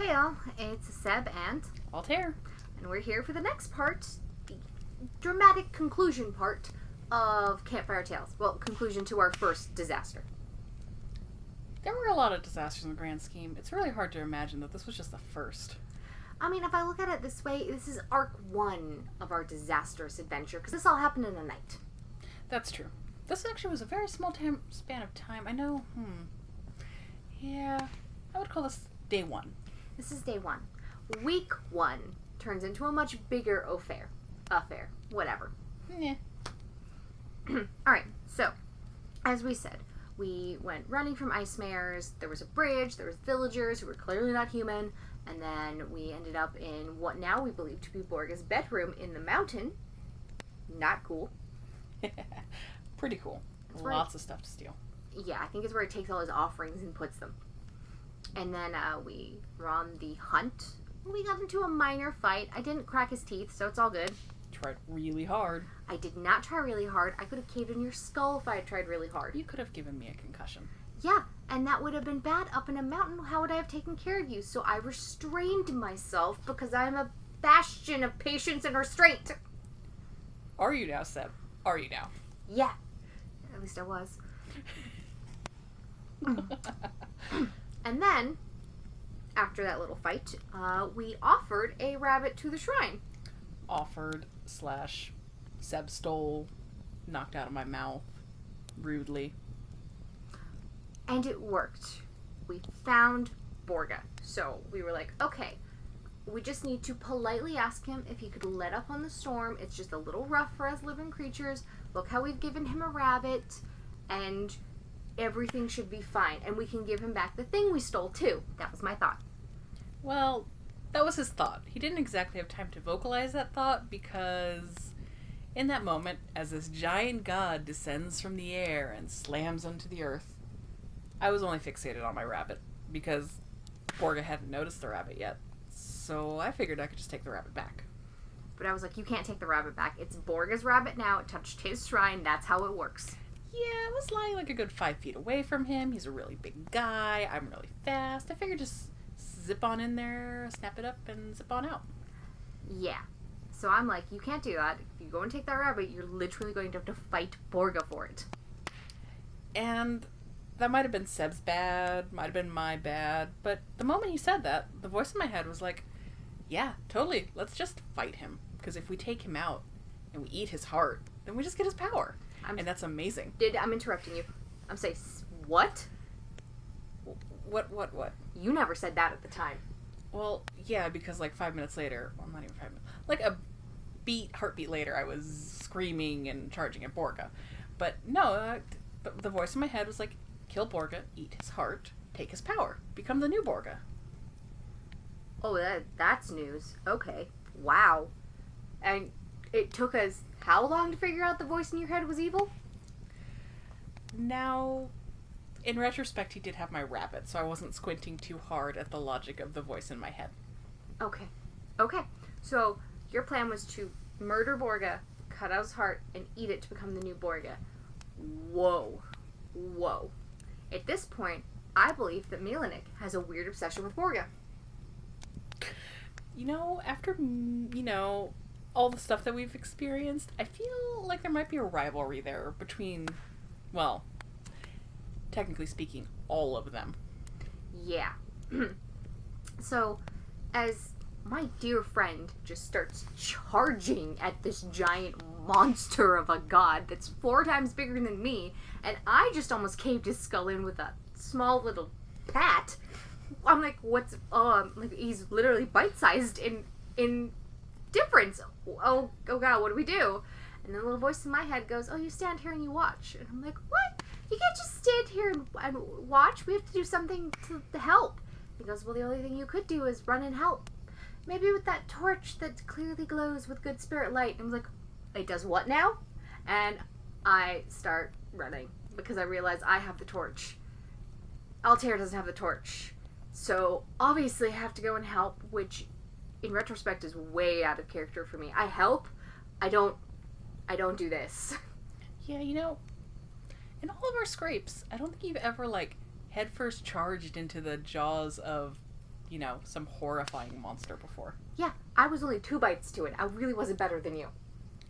Hey all, it's Seb and Altair. And we're here for the next part, the dramatic conclusion part of Campfire Tales. Well, conclusion to our first disaster. There were a lot of disasters in the grand scheme. It's really hard to imagine that this was just the first. I mean, if I look at it this way, this is arc 1 of our disastrous adventure, because this all happened in a night. That's true. This actually was a very small span of time. I know, Yeah, I would call this day 1. This is day 1. Week 1 turns into a much bigger affair. Whatever. Yeah. Alright, so, as we said, we went running from ice mares, there was a bridge, there was villagers who were clearly not human, and then we ended up in what now we believe to be Borga's bedroom in the mountain. Not cool. Pretty cool. That's Lots of stuff to steal. Yeah, I think it's where he takes all his offerings and puts them. And then we were on the hunt. We got into a minor fight. I didn't crack his teeth, so it's all good. Tried really hard. I did not try really hard. I could have caved in your skull if I had tried really hard. You could have given me a concussion. Yeah, and that would have been bad up in a mountain. How would I have taken care of you? So I restrained myself because I'm a bastion of patience and restraint. Are you now, Seb? Are you now? Yeah. At least I was. And then, after that little fight, we offered a rabbit to the shrine. Offered / Seb stole, knocked out of my mouth, rudely. And it worked. We found Borga. So we were like, okay, we just need to politely ask him if he could let up on the storm. It's just a little rough for us living creatures. Look how we've given him a rabbit, and everything should be fine. And we can give him back the thing we stole, too. That was my thought. Well, that was his thought. He didn't exactly have time to vocalize that thought because in that moment, as this giant god descends from the air and slams onto the earth, I was only fixated on my rabbit because Borga hadn't noticed the rabbit yet. So I figured I could just take the rabbit back. But I was like, you can't take the rabbit back. It's Borga's rabbit now. It touched his shrine. That's how it works. Yeah, I was lying like a good 5 feet away from him. He's a really big guy. I'm really fast. I figured just zip on in there, snap it up, and zip on out. Yeah. So I'm like, you can't do that. If you go and take that rabbit, you're literally going to have to fight Borga for it. And that might have been Seb's bad, might have been my bad, but the moment he said that, the voice in my head was like, yeah, totally, let's just fight him. Because if we take him out and we eat his heart, then we just get his power. And that's amazing. I'm interrupting you. I'm saying, what? What? You never said that at the time. Well, yeah, because like 5 minutes later, well, not even 5 minutes, like a heartbeat later, I was screaming and charging at Borga. But no, the voice in my head was like, kill Borga, eat his heart, take his power, become the new Borga. Oh, that's news. Okay. Wow. And it took us how long to figure out the voice in your head was evil? Now, in retrospect, he did have my rabbit, so I wasn't squinting too hard at the logic of the voice in my head. Okay. So, your plan was to murder Borga, cut out his heart, and eat it to become the new Borga. Whoa. At this point, I believe that Milanik has a weird obsession with Borga. After, all the stuff that we've experienced, I feel like there might be a rivalry there between, well, technically speaking, all of them. Yeah. So, as my dear friend just starts charging at this giant monster of a god that's 4 times bigger than me, and I just almost caved his skull in with a small little pat, I'm like, what's, he's literally bite-sized in difference. Oh god, what do we do? And the little voice in my head goes, oh, you stand here and you watch. And I'm like, what? You can't just stand here and watch. We have to do something to help. He goes, well, the only thing you could do is run and help. Maybe with that torch that clearly glows with good spirit light. And I was like, it does what now? And I start running because I realize I have the torch. Altair doesn't have the torch. So obviously I have to go and help, which in retrospect is way out of character for me. I help. I don't do this. Yeah, in all of our scrapes, I don't think you've ever, headfirst charged into the jaws of some horrifying monster before. Yeah, I was only 2 bites to it. I really wasn't better than you.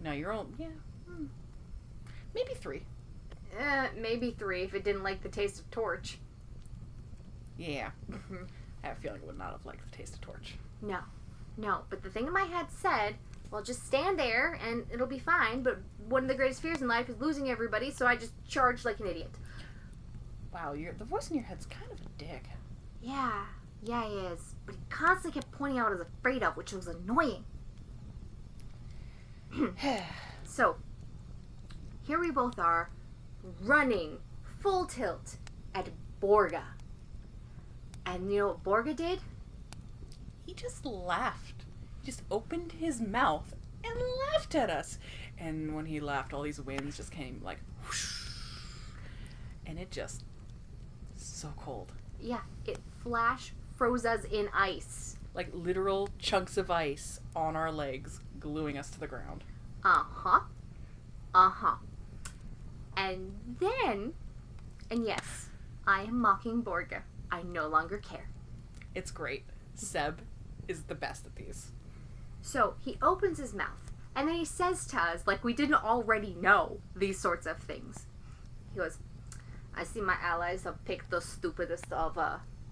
No, you're all, yeah. Maybe 3. Maybe 3 if it didn't like the taste of torch. Yeah. I have a feeling it would not have liked the taste of torch. No, but the thing in my head said, well, just stand there and it'll be fine, but one of the greatest fears in life is losing everybody, so I just charged like an idiot. Wow, the voice in your head's kind of a dick. Yeah, he is. But he constantly kept pointing out what I was afraid of, which was annoying. So, here we both are, running full tilt at Borga. And you know what Borga did? He just laughed. He just opened his mouth and laughed at us. And when he laughed, all these winds just came like whoosh. And it just so cold. Yeah, it flash froze us in ice. Like literal chunks of ice on our legs, gluing us to the ground. And then, and yes, I am mocking Borga. I no longer care. It's great. Seb is the best at these. So he opens his mouth, and then he says to us, like we didn't already know these sorts of things. He goes, I see my allies have picked the stupidest of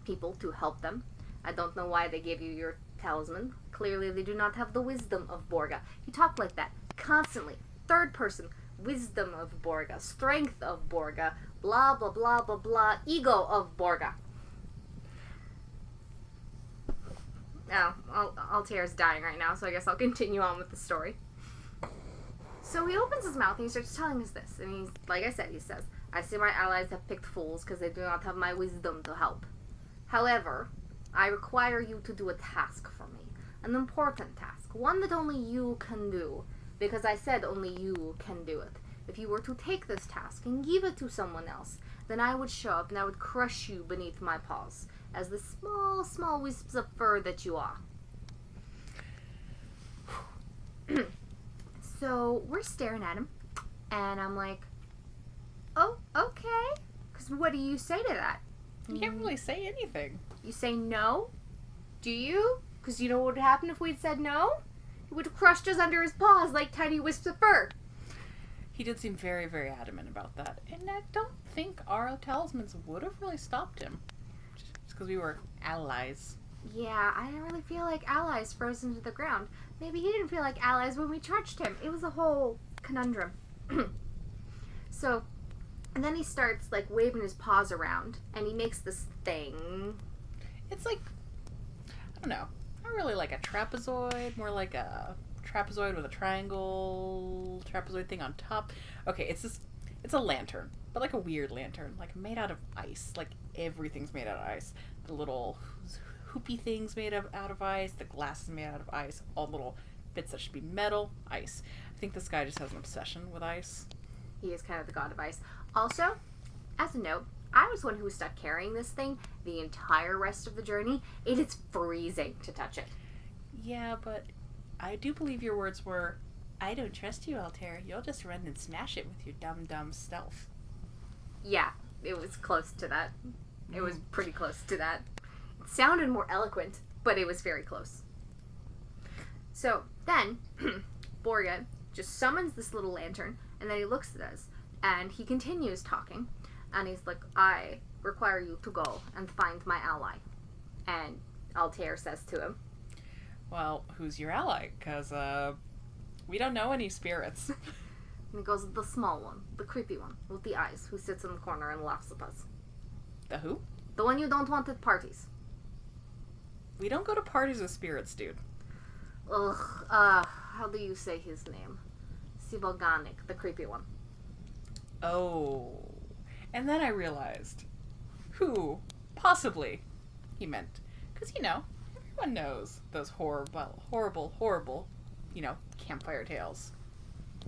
people to help them. I don't know why they gave you your talisman. Clearly they do not have the wisdom of Borga. He talked like that, constantly. Third person, wisdom of Borga, strength of Borga, blah, blah, blah, blah, blah, ego of Borga. Oh, Altair's dying right now, so I guess I'll continue on with the story. So he opens his mouth and he starts telling us this. And he's, like I said, he says, I see my allies have picked fools because they do not have my wisdom to help. However, I require you to do a task for me. An important task. One that only you can do. Because I said only you can do it. If you were to take this task and give it to someone else, then I would show up and I would crush you beneath my paws. As the small, small wisps of fur that you are. So, we're staring at him. And I'm like, oh, okay. Because what do you say to that? You can't really say anything. You say no? Do you? Because you know what would happen if we'd said no? He would have crushed us under his paws like tiny wisps of fur. He did seem very, very adamant about that. And I don't think our talismans would have really stopped him. Just because we were allies. Yeah, I didn't really feel like allies frozen to the ground. Maybe he didn't feel like allies when we charged him. It was a whole conundrum. So, and then he starts, like, waving his paws around, and he makes this thing. It's like, I don't know, not really like a trapezoid, more like a trapezoid with a triangle, trapezoid thing on top. Okay, it's a lantern, but like a weird lantern, like made out of ice. Like, everything's made out of ice. The little hoopy things made out of ice, the glass is made out of ice, all little bits that should be metal, ice. I think this guy just has an obsession with ice. He is kind of the god of ice. Also, as a note, I was the one who was stuck carrying this thing the entire rest of the journey. It is freezing to touch it. Yeah, but I do believe your words were, I don't trust you, Altair. You'll just run and smash it with your dumb stealth. Yeah, it was close to that. It was pretty close to that. It sounded more eloquent, but it was very close. So, then, Borga just summons this little lantern, and then he looks at us, and he continues talking, and he's like, I require you to go and find my ally. And Altair says to him, well, who's your ally? Because, we don't know any spirits. And he goes, the small one, the creepy one, with the eyes, who sits in the corner and laughs at us. The who? The one you don't want at parties. We don't go to parties with spirits, dude. Ugh, how do you say his name? Siboganic, the creepy one. Oh. And then I realized who, possibly, he meant. Because, everyone knows those horrible, campfire tales.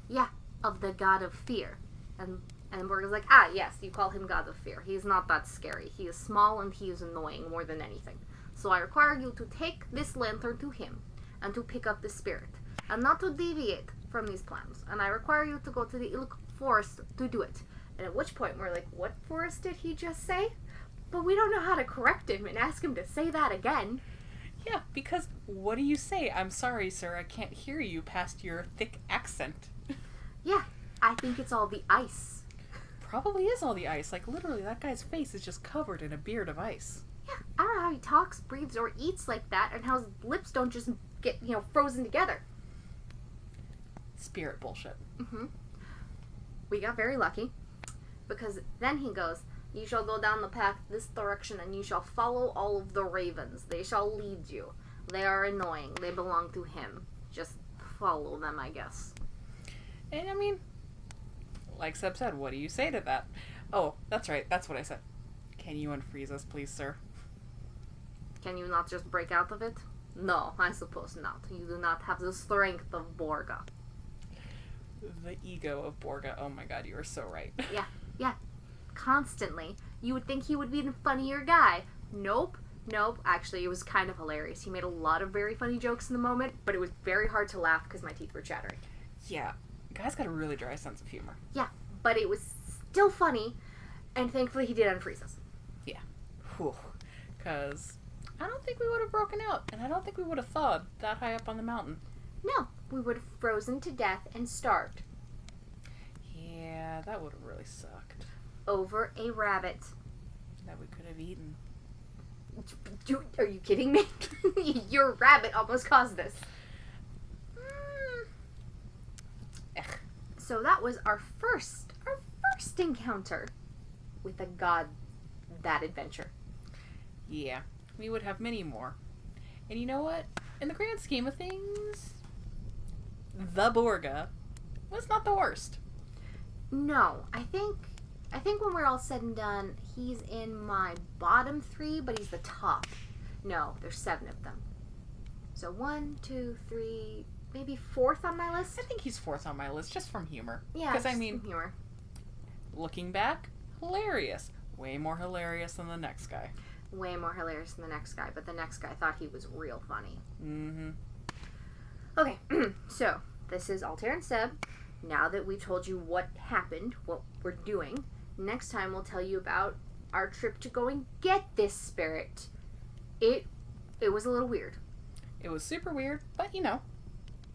Yeah, of the god of fear. And Borga's like, yes, you call him god of fear. He's not that scary. He is small and he is annoying more than anything. So I require you to take this lantern to him and to pick up the spirit. And not to deviate from these plans. And I require you to go to the Ilk forest to do it. And at which point we're like, what forest did he just say? But we don't know how to correct him and ask him to say that again. Yeah, because what do you say? I'm sorry, sir, I can't hear you past your thick accent. Yeah, I think it's all the ice. Probably is all the ice. Like, literally, that guy's face is just covered in a beard of ice. Yeah, I don't know how he talks, breathes, or eats like that, and how his lips don't just get, frozen together. Spirit bullshit. Mm-hmm. We got very lucky, because then he goes, "You shall go down the path this direction, and you shall follow all of the ravens. They shall lead you. They are annoying. They belong to him. Just follow them, I guess." And I mean, like Seb said, what do you say to that? Oh, that's right. That's what I said. Can you unfreeze us, please, sir? Can you not just break out of it? No, I suppose not. You do not have the strength of Borga. The ego of Borga. Oh my god, you are so right. Yeah. Constantly. You would think he would be the funnier guy. Nope. Actually, it was kind of hilarious. He made a lot of very funny jokes in the moment, but it was very hard to laugh because my teeth were chattering. Yeah. Guy's got a really dry sense of humor. Yeah, but it was still funny, and thankfully he did unfreeze us. Yeah. Whew. Because I don't think we would have broken out, and I don't think we would have thawed that high up on the mountain. No, we would have frozen to death and starved. Yeah, that would have really sucked. Over a rabbit. That we could have eaten. Are you kidding me? Your rabbit almost caused this. So that was our first encounter with a god that adventure. Yeah, we would have many more. And you know what? In the grand scheme of things, the Borga was not the worst. No, I think when we're all said and done, he's in my bottom 3, but he's the top. No, there's 7 of them. So 1, 2, 3, maybe 4th on my list. I think he's 4th on my list, just from humor. Yeah, because I mean, from humor. Looking back, hilarious. Way more hilarious than the next guy. Way more hilarious than the next guy, but the next guy thought he was real funny. Mm-hmm. Okay, so this is Altair and Seb. Now that we've told you what happened, what we're doing, next time we'll tell you about our trip to go and get this spirit. It was a little weird. It was super weird, but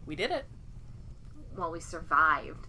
we did it. Well, we survived